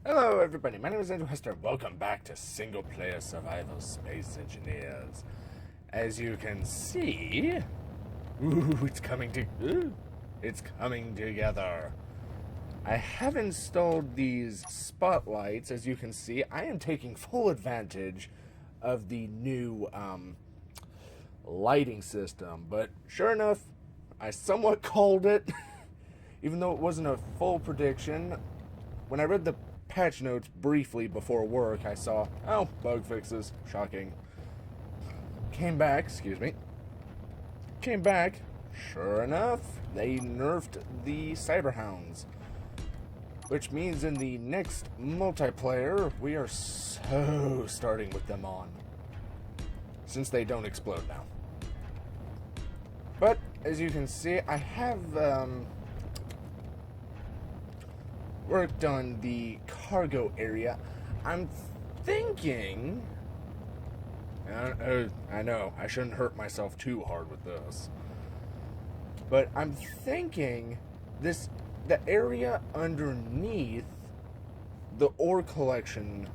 Hello everybody, my name is Andrew Hester. Welcome back to Single-Player Survival Space Engineers. As you can see, it's coming together. I have installed these spotlights. As you can see, I am taking full advantage of the new lighting system. But sure enough, I somewhat called it, even though it wasn't a full prediction. When I read the patch notes briefly before work, I saw, oh, bug fixes. Shocking. Came back, sure enough, they nerfed the Cyberhounds. Which means in the next multiplayer, we are so starting with them on. Since they don't explode now. But, as you can see, I have, worked on the cargo area. I'm thinking... I know, I shouldn't hurt myself too hard with this. But I'm thinking the area underneath the ore collection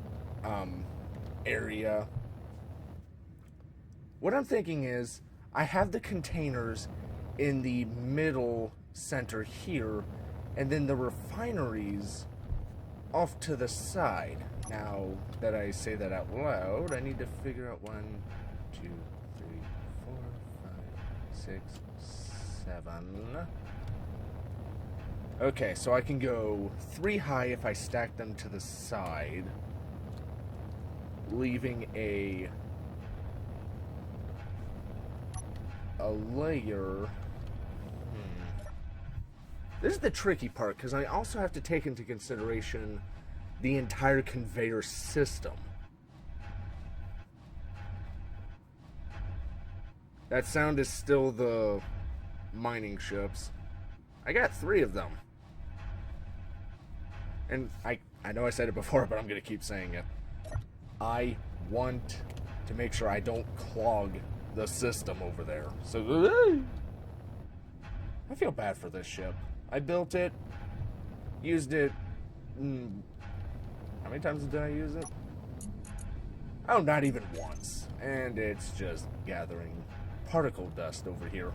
area, what I'm thinking is I have the containers in the middle center here, and then the refineries off to the side. Now that I say that out loud, I need to figure out 1, 2, 3, 4, 5, 6, 7. Okay, so I can go 3 high if I stack them to the side, leaving a layer. This is the tricky part, because I also have to take into consideration the entire conveyor system. That sound is still the mining ships. I got 3 of them. And I know I said it before, but I'm going to keep saying it. I want to make sure I don't clog the system over there. So, I feel bad for this ship. I built it, used it, how many times did I use it? Oh, not even once. And it's just gathering particle dust over here.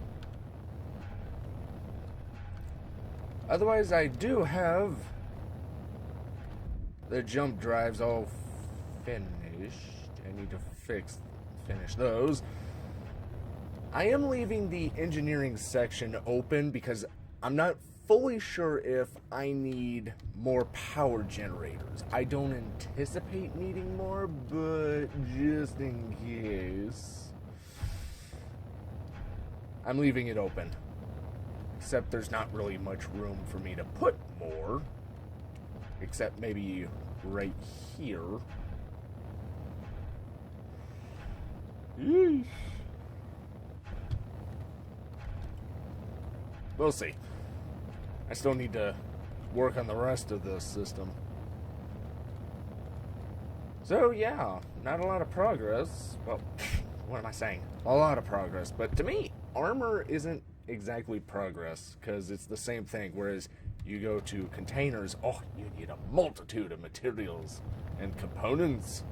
Otherwise, I do have the jump drives all finished. I need to finish those. I am leaving the engineering section open because I'm not fully sure if I need more power generators. I don't anticipate needing more, but just in case, I'm leaving it open. Except there's not really much room for me to put more, except maybe right here. Yeesh. We'll see. I still need to work on the rest of the system. So yeah, not a lot of progress. Well, what am I saying? A lot of progress. But to me, armor isn't exactly progress, because it's the same thing. Whereas you go to containers, oh, you need a multitude of materials and components.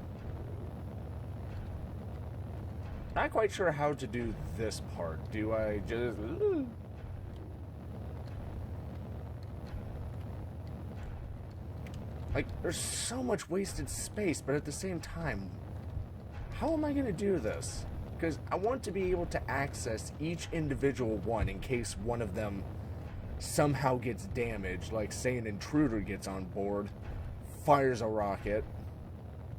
Not quite sure how to do this part. Do I just... Like, there's so much wasted space, but at the same time, how am I going to do this? Because I want to be able to access each individual one in case one of them somehow gets damaged. Like, say an intruder gets on board, fires a rocket,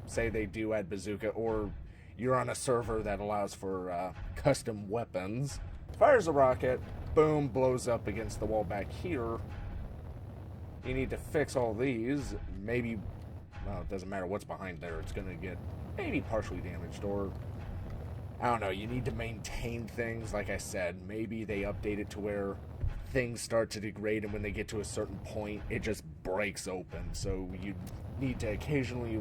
say they do add bazooka, or you're on a server that allows for custom weapons, fires a rocket, boom, blows up against the wall back here. You need to fix all these. Maybe, well, it doesn't matter what's behind there. It's going to get maybe partially damaged, or I don't know. You need to maintain things. Like I said, maybe they update it to where things start to degrade, and when they get to a certain point, it just breaks open. So you need to occasionally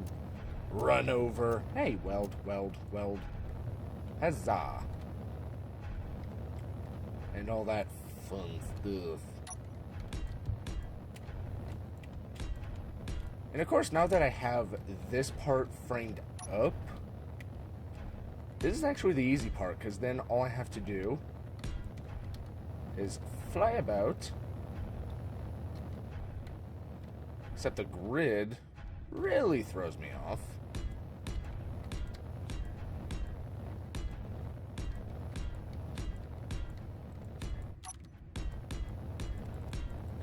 run over. Hey, weld. Huzzah. And all that fun stuff. And of course, now that I have this part framed up, this is actually the easy part, because then all I have to do is fly about. Except the grid really throws me off.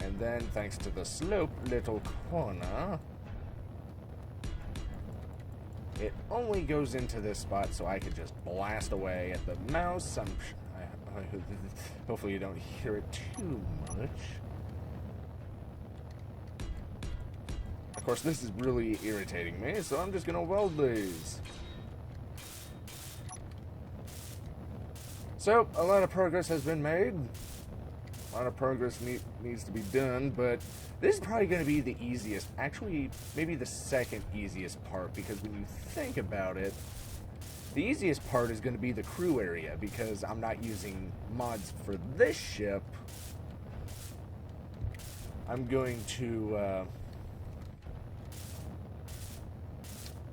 And then, thanks to the slope little corner, it only goes into this spot, so I could just blast away at the mouse. Hopefully you don't hear it too much. Of course, this is really irritating me, so I'm just gonna weld these. So, a lot of progress has been made. A lot of progress needs to be done, but this is probably going to be the easiest, actually, maybe the second easiest part, because when you think about it, the easiest part is going to be the crew area, because I'm not using mods for this ship. I'm going to,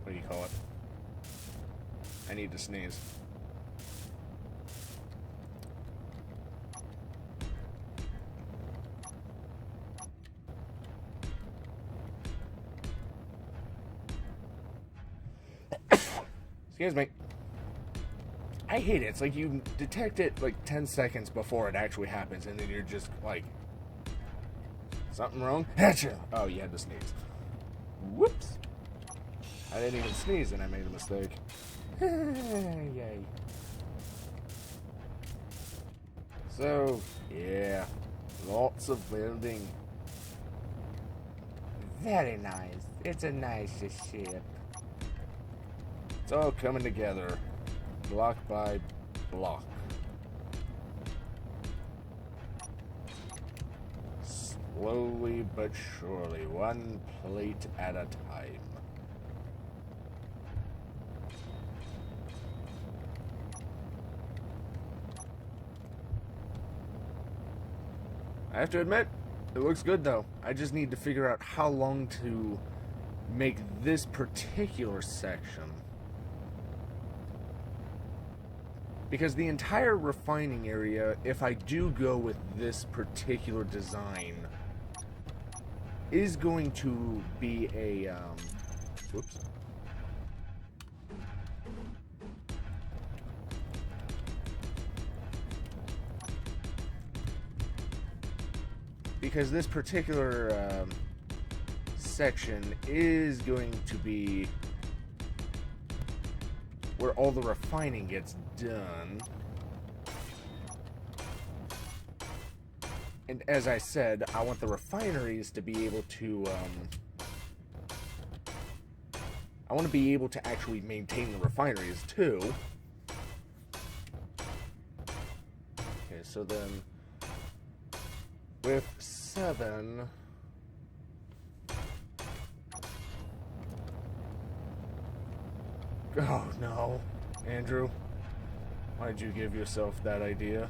what do you call it? I need to sneeze. Excuse me. I hate it. It's like you detect it like 10 seconds before it actually happens, and then you're just like, something wrong? Oh, you had to sneeze. Whoops. I didn't even sneeze, and I made a mistake. Yay. So, yeah. Lots of welding. Very nice. It's a nice ship. It's all coming together, block by block. Slowly but surely, one plate at a time. I have to admit, it looks good though. I just need to figure out how long to make this particular section. Because the entire refining area, if I do go with this particular design, is going to be a, whoops. Because this particular section is going to be where all the refining gets done. And as I said, I want the refineries to be able to, I want to be able to actually maintain the refineries too. Okay, so then with 7, oh no, Andrew, why'd you give yourself that idea?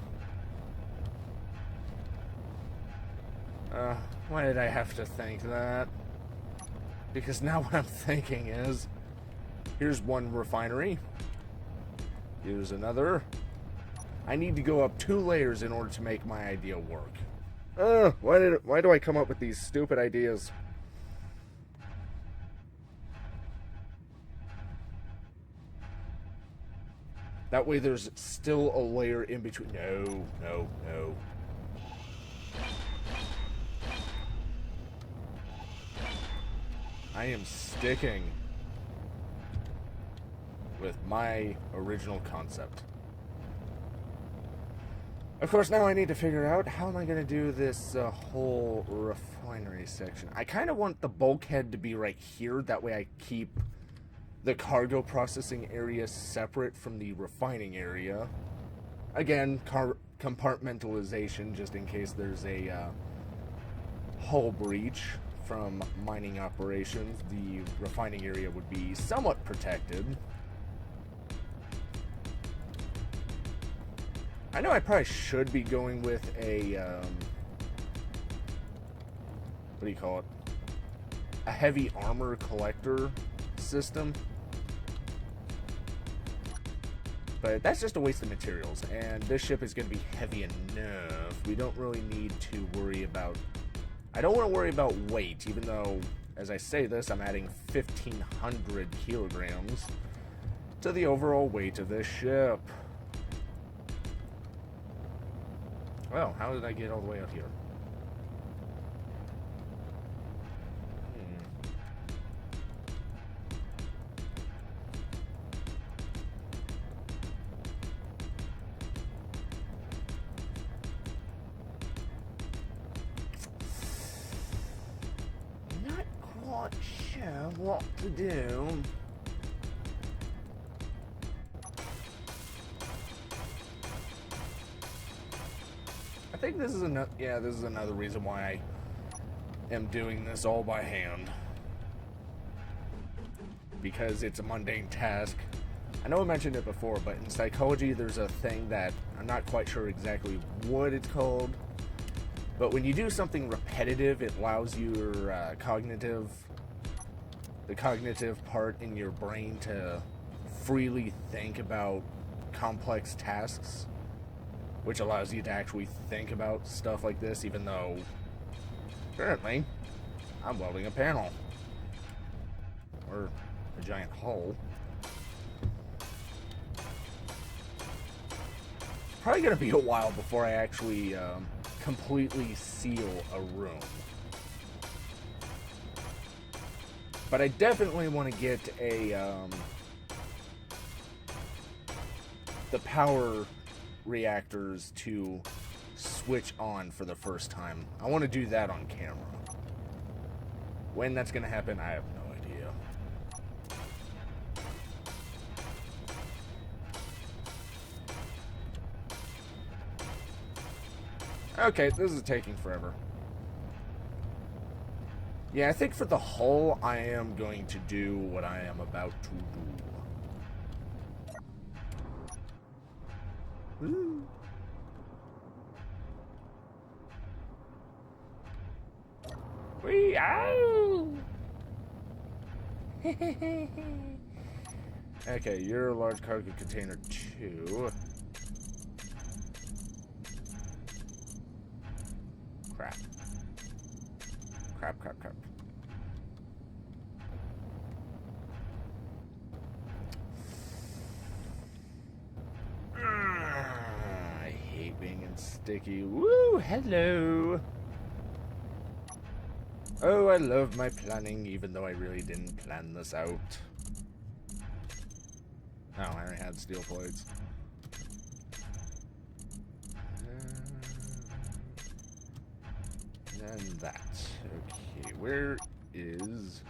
Why did I have to think that? Because now what I'm thinking is, here's one refinery, here's another. I need to go up 2 layers in order to make my idea work. Why do I come up with these stupid ideas? That way there's still a layer in between. No, no, no. I am sticking with my original concept. Of course, now I need to figure out how am I going to do this whole refinery section. I kind of want the bulkhead to be right here. That way I keep the cargo processing area separate from the refining area. Again, compartmentalization, just in case there's a hull breach from mining operations. The refining area would be somewhat protected. I know I probably should be going with a, what do you call it? a heavy armor collector system. But that's just a waste of materials, and this ship is going to be heavy enough. We don't really need to worry about... I don't want to worry about weight, even though, as I say this, I'm adding 1,500 kilograms to the overall weight of this ship. Well, how did I get all the way out here? Not quite sure what to do. I think this is another, this is another reason why I am doing this all by hand. Because it's a mundane task. I know I mentioned it before, but in psychology there's a thing that I'm not quite sure exactly what it's called. But when you do something repetitive, it allows your the cognitive part in your brain to freely think about complex tasks, which allows you to actually think about stuff like this, even though currently I'm welding a panel or a giant hole. Probably gonna be a while before I actually completely seal a room, but I definitely want to get the power reactors to switch on for the first time. I want to do that on camera. When that's going to happen, I have no idea. Okay, this is taking forever. Yeah, I think for the hull, I am going to do what I am about to do. Woo. Wee, ow! Okay, you're a large cargo container too. Crap. Crap, crap, crap. I hate being in sticky. Woo, hello. Oh, I love my planning, even though I really didn't plan this out. Oh, I already had steel plates. And that. Okay, where is...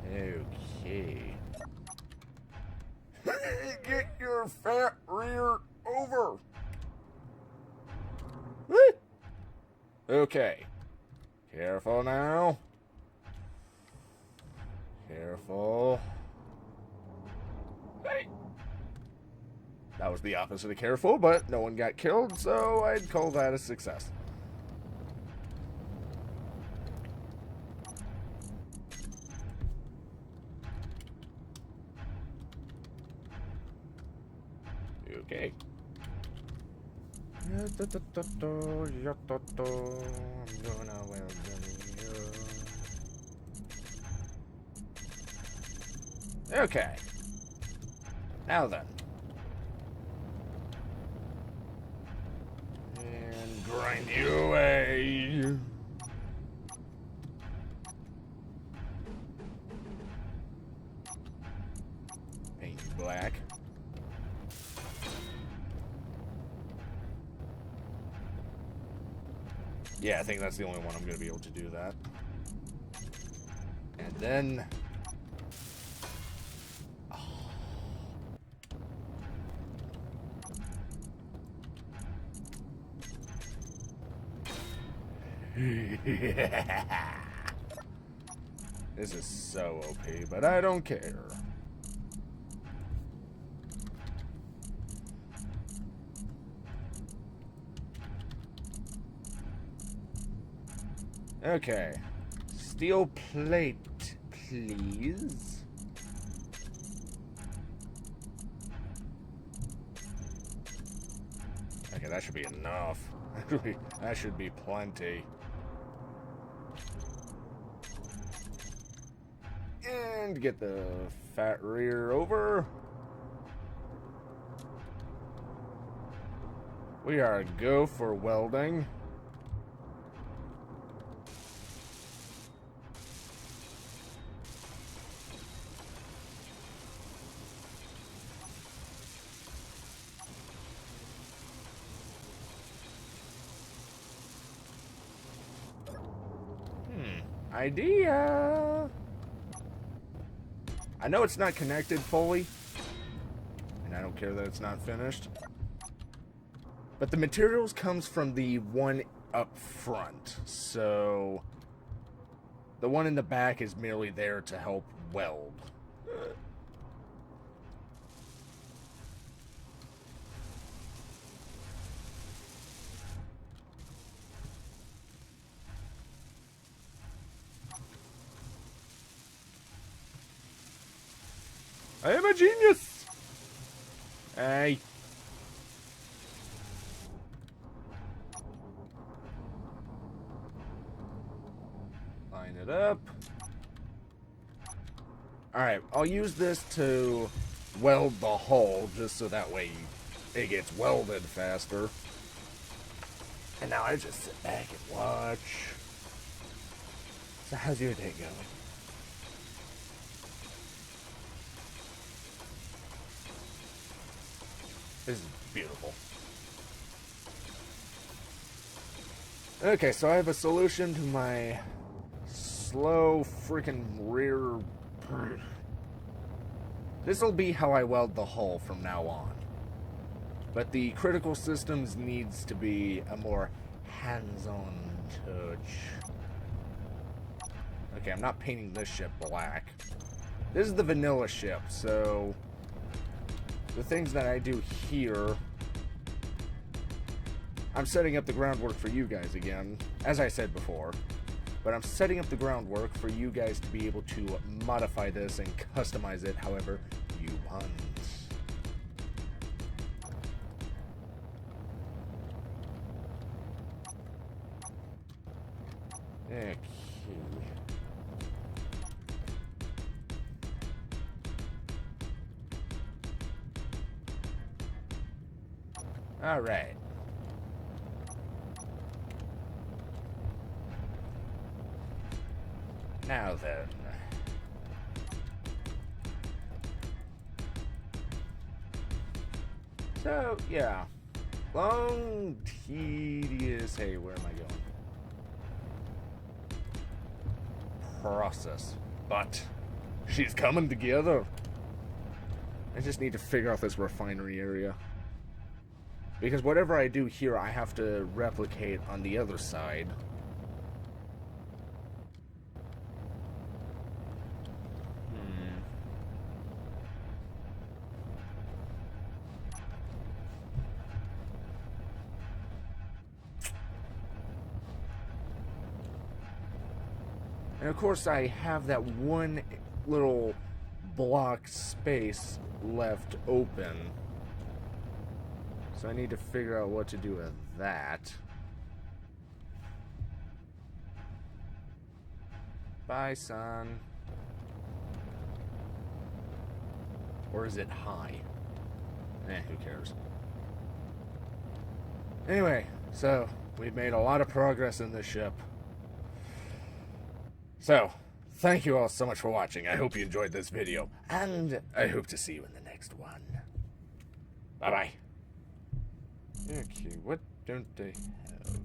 Okay. Get your fat rear over. Okay. Careful now. Careful. Hey. That was the opposite of careful, but no one got killed, so I'd call that a success. Okay. I'm gonna weld them. Okay. Now then. And grind you away. Paint black. Yeah, I think that's the only one I'm going to be able to do that. And then... Oh. This is so OP, but I don't care. Okay. Steel plate, please. Okay, that should be enough. That should be plenty. And get the fat rear over. We are go for welding. Idea. I know it's not connected fully, and I don't care that it's not finished. But the materials comes from the one up front, so the one in the back is merely there to help weld. I am a genius! Hey. Line it up. Alright, I'll use this to weld the hull, just so that way it gets welded faster. And now I just sit back and watch. So how's your day going? This is beautiful. Okay, so I have a solution to my slow freaking rear. This will be how I weld the hull from now on. But the critical systems needs to be a more hands-on touch. Okay, I'm not painting this ship black. This is the vanilla ship, so the things that I do here, I'm setting up the groundwork for you guys again, as I said before. But I'm setting up the groundwork for you guys to be able to modify this and customize it however you want. Okay. All right. Now then. So, yeah. Long, tedious... Hey, where am I going? Process. But she's coming together. I just need to figure out this refinery area. Because whatever I do here, I have to replicate on the other side. And of course I have that one little block space left open. So I need to figure out what to do with that. Bye, son. Or is it high? Who cares? Anyway, so we've made a lot of progress in this ship. So, thank you all so much for watching. I hope you enjoyed this video, and I hope to see you in the next one. Bye-bye. Okay, what don't they have?